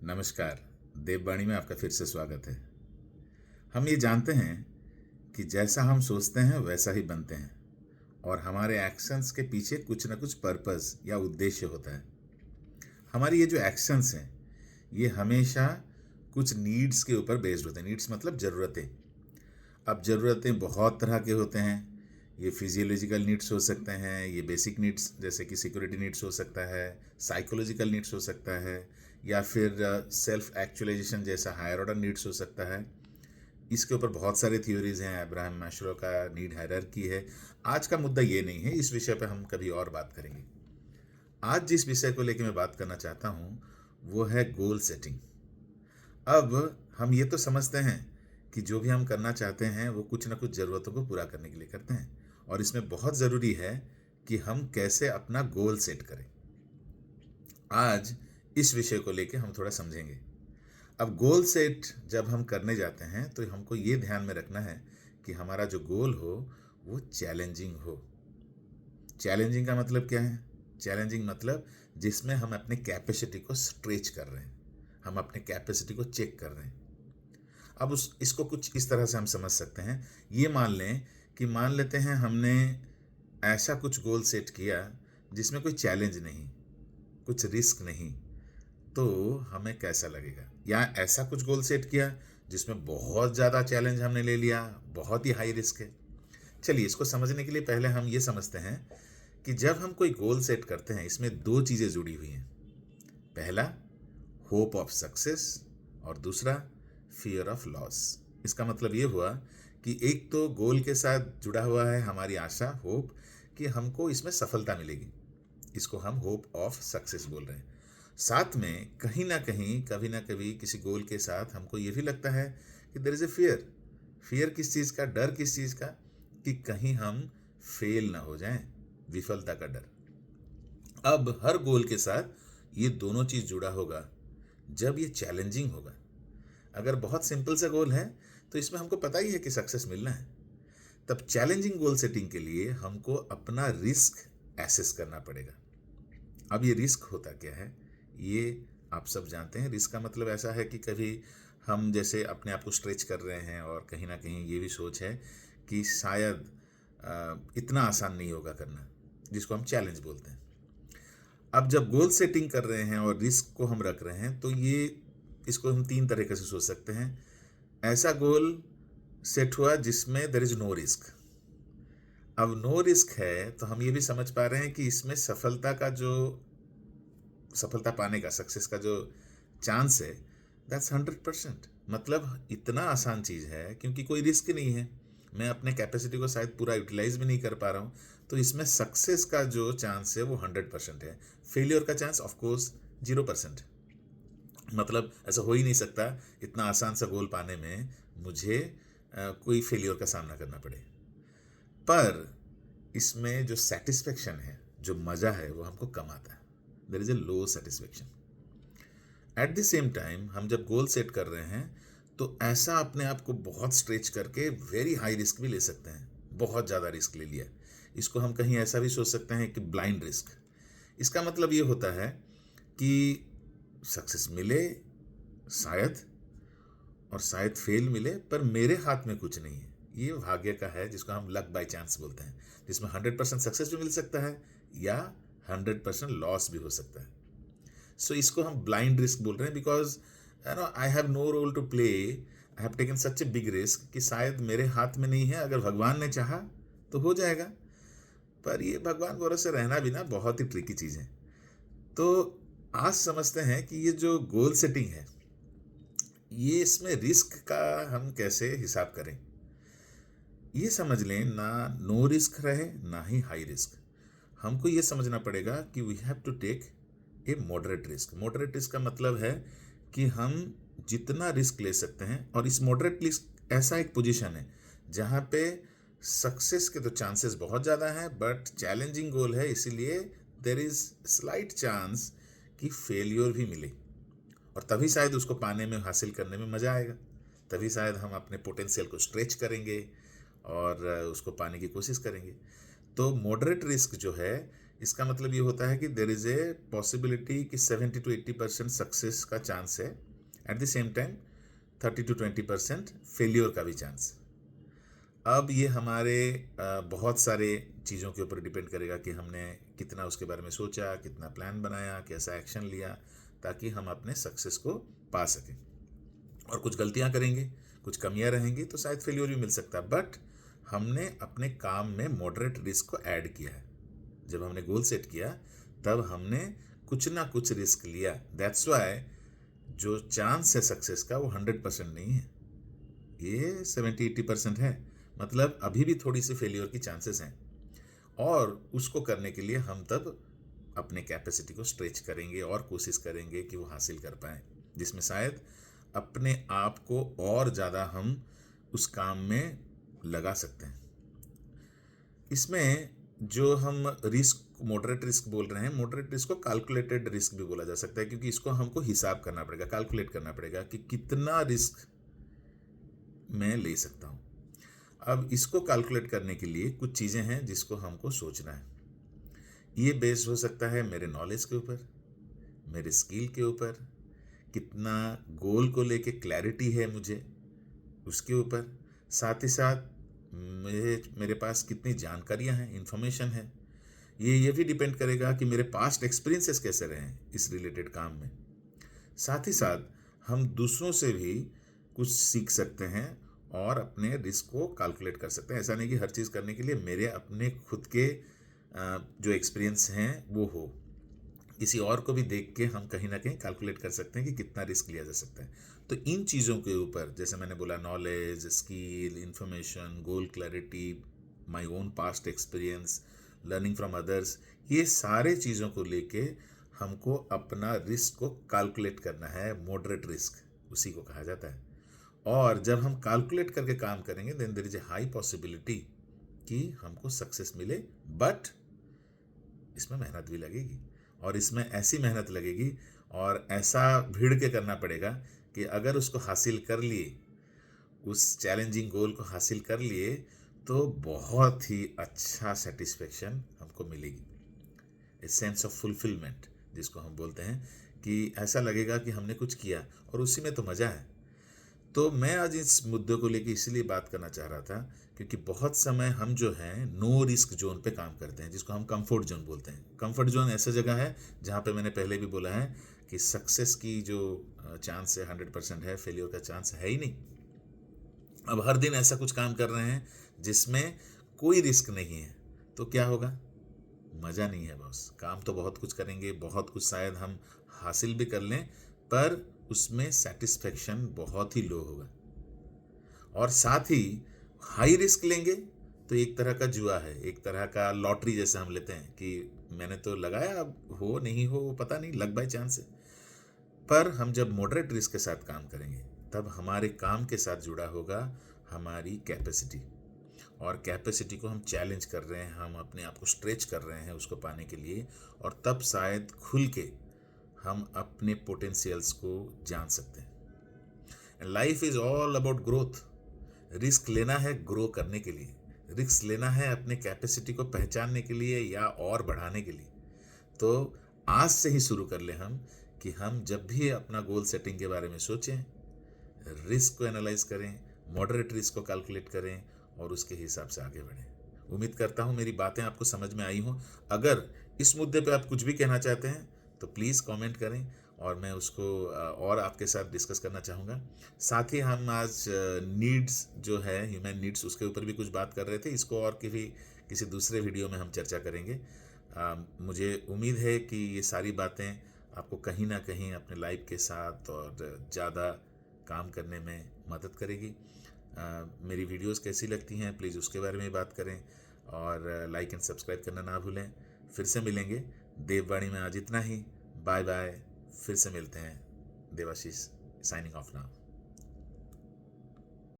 नमस्कार। देववाणी में आपका फिर से स्वागत है। हम ये जानते हैं कि जैसा हम सोचते हैं वैसा ही बनते हैं और हमारे एक्शंस के पीछे कुछ ना कुछ पर्पस या उद्देश्य होता है। हमारी ये जो एक्शंस हैं ये हमेशा कुछ नीड्स के ऊपर बेस्ड होते हैं। नीड्स मतलब ज़रूरतें। अब ज़रूरतें बहुत तरह के होते हैं। ये फिजियोलॉजिकल नीड्स हो सकते हैं, ये बेसिक नीड्स जैसे कि सिक्योरिटी नीड्स हो सकता है, साइकोलॉजिकल नीड्स हो सकता है, या फिर सेल्फ एक्चुअलाइजेशन जैसा हायर ऑर्डर नीड्स हो सकता है। इसके ऊपर बहुत सारे थ्योरीज हैं। अब्राहम मैस्लो का नीड हायरार्की है। आज का मुद्दा ये नहीं है, इस विषय पर हम कभी और बात करेंगे। आज जिस विषय को लेकर मैं बात करना चाहता हूँ वो है गोल सेटिंग। अब हम ये तो समझते हैं कि जो भी हम करना चाहते हैं वो कुछ ना कुछ ज़रूरतों को पूरा करने के लिए करते हैं, और इसमें बहुत ज़रूरी है कि हम कैसे अपना गोल सेट करें। आज इस विषय को लेकर हम थोड़ा समझेंगे। अब गोल सेट जब हम करने जाते हैं तो हमको ये ध्यान में रखना है कि हमारा जो गोल हो वो चैलेंजिंग हो। चैलेंजिंग का मतलब क्या है? चैलेंजिंग मतलब जिसमें हम अपने कैपेसिटी को स्ट्रेच कर रहे हैं, हम अपने कैपेसिटी को चेक कर रहे हैं। अब इसको कुछ इस तरह से हम समझ सकते हैं। ये मान लेते हैं हमने ऐसा कुछ गोल सेट किया जिसमें कोई चैलेंज नहीं, कुछ रिस्क नहीं, तो हमें कैसा लगेगा? या ऐसा कुछ गोल सेट किया जिसमें बहुत ज़्यादा चैलेंज हमने ले लिया, बहुत ही हाई रिस्क है। चलिए, इसको समझने के लिए पहले हम ये समझते हैं कि जब हम कोई गोल सेट करते हैं इसमें दो चीज़ें जुड़ी हुई हैं। पहला, होप ऑफ सक्सेस, और दूसरा, फियर ऑफ लॉस। इसका मतलब ये हुआ कि एक तो गोल के साथ जुड़ा हुआ है हमारी आशा, होप, कि हमको इसमें सफलता मिलेगी। इसको हम होप ऑफ सक्सेस बोल रहे हैं। साथ में कहीं ना कहीं, कभी ना कभी किसी गोल के साथ हमको ये भी लगता है कि there is a fear. Fear किस चीज़ का? डर किस चीज़ का? कि कहीं हम फेल ना हो जाएं, विफलता का डर। अब हर गोल के साथ ये दोनों चीज़ जुड़ा होगा जब ये चैलेंजिंग होगा। अगर बहुत सिंपल सा गोल है तो इसमें हमको पता ही है कि सक्सेस मिलना है। तब चैलेंजिंग गोल सेटिंग के लिए हमको अपना रिस्क एसेस करना पड़ेगा। अब ये रिस्क होता क्या है ये आप सब जानते हैं। रिस्क का मतलब ऐसा है कि कभी हम जैसे अपने आप को स्ट्रेच कर रहे हैं और कहीं ना कहीं ये भी सोच है कि शायद इतना आसान नहीं होगा करना, जिसको हम चैलेंज बोलते हैं। अब जब गोल सेटिंग कर रहे हैं और रिस्क को हम रख रहे हैं तो ये इसको हम तीन तरीके से सोच सकते हैं। ऐसा गोल सेट हुआ जिसमें देयर इज नो रिस्क। अब नो रिस्क है तो हम ये भी समझ पा रहे हैं कि इसमें सफलता पाने का, सक्सेस का जो चांस है, दैट्स 100%। मतलब इतना आसान चीज़ है क्योंकि कोई रिस्क नहीं है, मैं अपने कैपेसिटी को शायद पूरा यूटिलाइज भी नहीं कर पा रहा हूँ, तो इसमें सक्सेस का जो चांस है वो 100% है। फेलियर का चांस ऑफकोर्स 0%। मतलब ऐसा हो ही नहीं सकता इतना आसान सा गोल पाने में मुझे कोई फेलियर का सामना करना पड़े। पर इसमें जो सेटिस्फेक्शन है, जो मज़ा है, वो हमको कम आता है। There is a low satisfaction. At the same time हम जब गोल सेट कर रहे हैं तो ऐसा अपने आप को बहुत स्ट्रेच करके वेरी हाई रिस्क भी ले सकते हैं। बहुत ज़्यादा रिस्क ले लिया। इसको हम कहीं ऐसा भी सोच सकते हैं कि ब्लाइंड रिस्क। इसका मतलब ये होता है कि सक्सेस मिले शायद, और शायद फेल मिले, पर मेरे हाथ में कुछ नहीं है। ये भाग्य का है जिसको हम लक बाय चांस बोलते हैं, जिसमें 100% सक्सेस भी मिल सकता है या 100% लॉस भी हो सकता है। सो इसको हम ब्लाइंड रिस्क बोल रहे हैं because I have no role to play, I have taken such a big risk कि शायद मेरे हाथ में नहीं है, अगर भगवान ने चाहा तो हो जाएगा। पर ये भगवान भरोसे रहना भी ना बहुत ही ट्रिकी चीज़ है। तो आज समझते हैं कि ये जो गोल सेटिंग है ये, इसमें रिस्क का हम कैसे हिसाब करें। ये समझ लें, ना नो रिस्क रहे ना ही हाई रिस्क। हमको ये समझना पड़ेगा कि we have to take a moderate risk. Moderate risk का मतलब है कि हम जितना रिस्क ले सकते हैं, और इस मॉडरेट रिस्क ऐसा एक पोजीशन है जहाँ पे सक्सेस के तो चांसेस बहुत ज़्यादा हैं, बट चैलेंजिंग गोल है, इसीलिए देर इज़ स्लाइट चांस कि फेलियर भी मिले, और तभी शायद उसको पाने में, हासिल करने में मज़ा आएगा। तभी शायद हम अपने पोटेंशियल को स्ट्रेच करेंगे और उसको पाने की कोशिश करेंगे। तो मॉडरेट रिस्क जो है इसका मतलब ये होता है कि देर इज़ ए पॉसिबिलिटी कि 70 to 80% सक्सेस का चांस है, eight the same time 30 to 20% failure का भी चांस। अब ये हमारे बहुत सारे चीज़ों के ऊपर डिपेंड करेगा कि हमने कितना उसके बारे में सोचा, कितना प्लान बनाया, कैसा एक्शन लिया, ताकि हम अपने सक्सेस को पा सकें। और कुछ गलतियां करेंगे, कुछ कमियां रहेंगी तो शायद फेलियर भी मिल सकता है, बट हमने अपने काम में मॉडरेट रिस्क को ऐड किया है। जब हमने गोल सेट किया तब हमने कुछ ना कुछ रिस्क लिया। दैट्स वाई जो चांस है सक्सेस का वो 100% नहीं है, ये 70-80% है। मतलब अभी भी थोड़ी सी फेलियर की चांसेस हैं, और उसको करने के लिए हम तब अपने कैपेसिटी को स्ट्रेच करेंगे और कोशिश करेंगे कि वो हासिल कर पाएँ, जिसमें शायद अपने आप को और ज़्यादा हम उस काम में लगा सकते हैं। इसमें जो हम रिस्क मॉडरेट रिस्क बोल रहे हैं, मॉडरेट रिस्क को कैलकुलेटेड रिस्क भी बोला जा सकता है, क्योंकि इसको हमको हिसाब करना पड़ेगा, कैलकुलेट करना पड़ेगा कि कितना रिस्क मैं ले सकता हूँ। अब इसको कैलकुलेट करने के लिए कुछ चीज़ें हैं जिसको हमको सोचना है। ये बेस्ड हो सकता है मेरे नॉलेज के ऊपर, मेरे स्किल के ऊपर, कितना गोल को लेके क्लैरिटी है मुझे उसके ऊपर, साथ ही साथ मेरे पास कितनी जानकारियाँ हैं, इंफॉर्मेशन है। ये भी डिपेंड करेगा कि मेरे पास्ट एक्सपीरियंसेस कैसे रहे हैं इस रिलेटेड काम में। साथ ही साथ हम दूसरों से भी कुछ सीख सकते हैं और अपने रिस्क को कैलकुलेट कर सकते हैं। ऐसा नहीं कि हर चीज़ करने के लिए मेरे अपने खुद के जो एक्सपीरियंस हैं वो हो, किसी और को भी देख के हम कहीं ना कहीं कैलकुलेट कर सकते हैं कि कितना रिस्क लिया जा सकता है। तो इन चीज़ों के ऊपर, जैसे मैंने बोला, knowledge, skill, information, goal clarity, my own past experience, learning from others, ये सारे चीज़ों को लेके हमको अपना रिस्क को कैलकुलेट करना है। मॉडरेट रिस्क उसी को कहा जाता है। और जब हम कैलकुलेट करके काम करेंगे then there is a high possibility कि हमको सक्सेस मिले, बट इसमें मेहनत भी लगेगी, और इसमें ऐसी मेहनत लगेगी और ऐसा भिड़ के करना पड़ेगा कि अगर उसको हासिल कर लिए, उस चैलेंजिंग गोल को हासिल कर लिए, तो बहुत ही अच्छा सेटिस्फेक्शन हमको मिलेगी, ए सेंस ऑफ फुलफिलमेंट जिसको हम बोलते हैं, कि ऐसा लगेगा कि हमने कुछ किया और उसी में तो मज़ा है। तो मैं आज इस मुद्दे को लेकर इसलिए बात करना चाह रहा था क्योंकि बहुत समय हम जो हैं नो रिस्क जोन पे काम करते हैं, जिसको हम कंफर्ट जोन बोलते हैं। कंफर्ट जोन ऐसा जगह है जहाँ पे मैंने पहले भी बोला है कि सक्सेस की जो चांस है 100% है, फेलियर का चांस है ही नहीं। अब हर दिन ऐसा कुछ काम कर रहे हैं जिसमें कोई रिस्क नहीं है, तो क्या होगा? मज़ा नहीं है बॉस। काम तो बहुत कुछ करेंगे, बहुत कुछ शायद हम हासिल भी कर लें, पर उसमें सेटिस्फेक्शन बहुत ही लो होगा। और साथ ही हाई रिस्क लेंगे तो एक तरह का जुआ है, एक तरह का लॉटरी जैसा हम लेते हैं कि मैंने तो लगाया, अब हो नहीं हो पता नहीं, लक बाय चांस है। पर हम जब मॉडरेट रिस्क के साथ काम करेंगे तब हमारे काम के साथ जुड़ा होगा हमारी कैपेसिटी, और कैपेसिटी को हम चैलेंज कर रहे हैं, हम अपने आप को स्ट्रेच कर रहे हैं उसको पाने के लिए, और तब शायद खुल के हम अपने पोटेंशियल्स को जान सकते हैं। Life is all about growth. Risk लेना है ग्रो करने के लिए, रिस्क लेना है अपने कैपेसिटी को पहचानने के लिए या और बढ़ाने के लिए। तो आज से ही शुरू कर ले हम कि हम जब भी अपना गोल सेटिंग के बारे में सोचें, रिस्क को एनालाइज करें, मॉडरेट रिस्क को कैलकुलेट करें और उसके हिसाब से आगे बढ़ें। उम्मीद करता हूँ मेरी बातें आपको समझ में आई हों। अगर इस मुद्दे पे आप कुछ भी कहना चाहते हैं तो प्लीज़ कमेंट करें और मैं उसको और आपके साथ डिस्कस करना चाहूँगा। साथ ही हम आज नीड्स जो है, ह्यूमन नीड्स, उसके ऊपर भी कुछ बात कर रहे थे। इसको और किसी दूसरे वीडियो में हम चर्चा करेंगे। मुझे उम्मीद है कि ये सारी बातें आपको कहीं ना कहीं अपने लाइफ के साथ और ज़्यादा काम करने में मदद करेगी। मेरी वीडियोस कैसी लगती हैं प्लीज़ उसके बारे में बात करें, और लाइक एंड सब्सक्राइब करना ना भूलें। फिर से मिलेंगे। देववाणी में आज इतना ही। Bye bye. फिर से मिलते हैं। Devashish signing off now.